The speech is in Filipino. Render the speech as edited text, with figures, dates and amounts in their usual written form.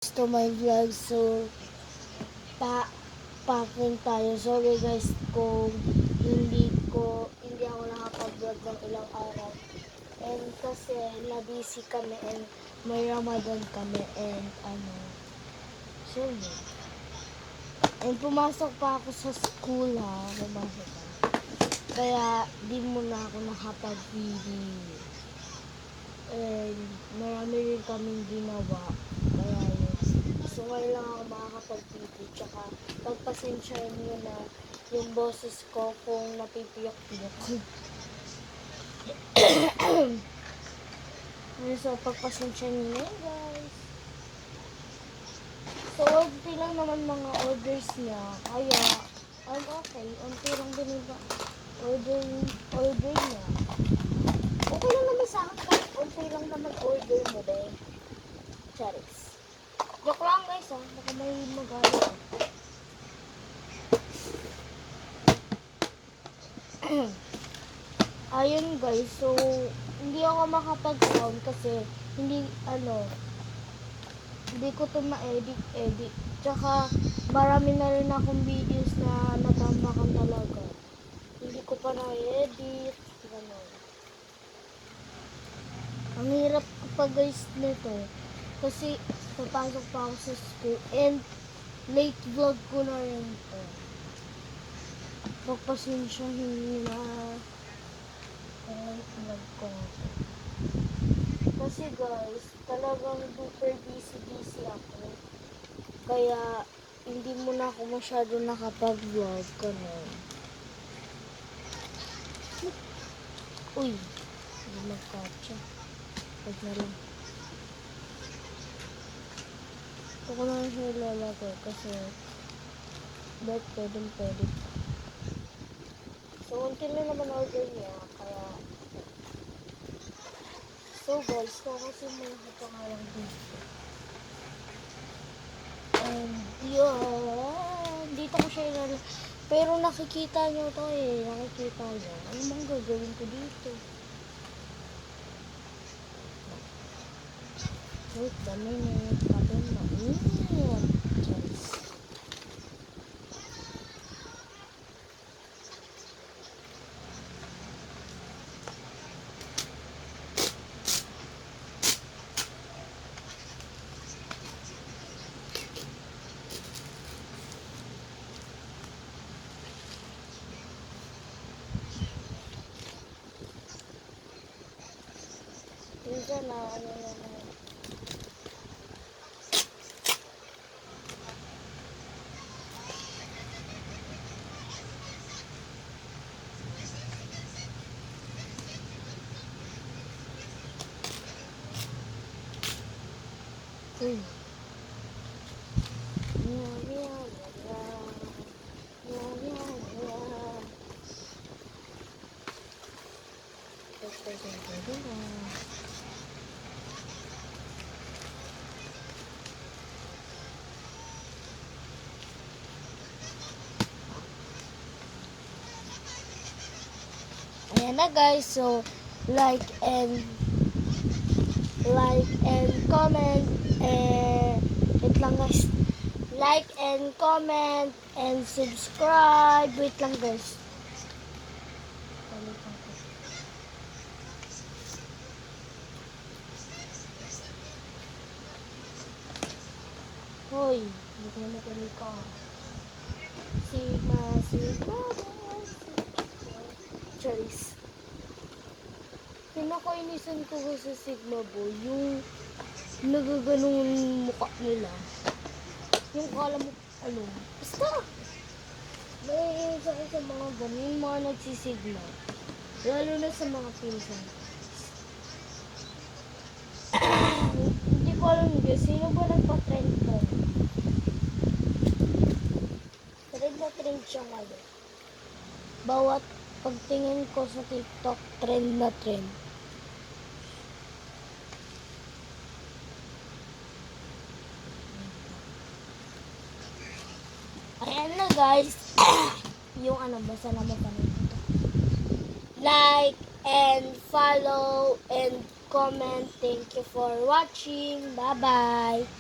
To my vlog. So, packing tayo. Sorry guys kung hindi ako nakapag-vlog ng ilang araw. And kasi na-busy kami and may Ramadan kami and so yun. And pumasok pa ako sa school ha. Pumasok pa. Kaya di muna ako nakapag-video. And marami rin kaming ginawa. Kaya yun. So ngayon lang ako makakapag-video. Tsaka pagpasensyahan nyo na yung boses ko kung napipiyak-piyak. So pagpasensyahan nyo na guys. So unti lang naman mga orders niya. Kaya I'm okay. Unti lang din yung order niya. Okay lang naman sa akin kahit unti lang naman order mo be. Charis. Joke lang guys ha. Baka may magalit. Ayun guys. So hindi ako makapag-sound kasi hindi ko to ma-edit. Tsaka marami na rin akong videos na natambakan talaga. Hindi ko pa na-edit. Ganun. Ang hirap ko pa guys nito. Kasi papasok pa ako sa school and late vlog ko na rin to. Pagpasensyahin na late vlog ko. Kasi guys, talagang super busy ako. Kaya hindi muna ako masyado nakapag-vlog. Ganun. Uy, hindi magkatsa. Pag na lang. Ito ko na siya ilalagay kasi pwede. So, unti na naman order niya. Kaya so guys, kakasimula ko pa nga lang dito. And yun, dito ko siya ilalagay. Pero nakikita nyo to eh. Nakikita nyo. Ano bang gagawin ko dito? Wait a minute. Sabi mo. Guys. Minsan na Uy. Ayan na guys, so like and comment and wait lang guys. Like and comment and subscribe. Wait lang guys. Hoy, hindi ko na matuloy ka. Sigma. Charis. Pinakainisan ko sa Sigma Boy, yung nagaganong mukha nila. Yung kala mo, basta. Naiinis ako sa mga ganun, yung mga nagsisigma. Lalo na sa mga pinsan. Hindi ko alam guys, sino ba nagpa-trend ko? Trend siya ngayon. Bawat pagtingin ko sa TikTok, trend na trend. Ayan na guys. Yung basta naman pa nito. Like and follow and comment. Thank you for watching. Bye-bye.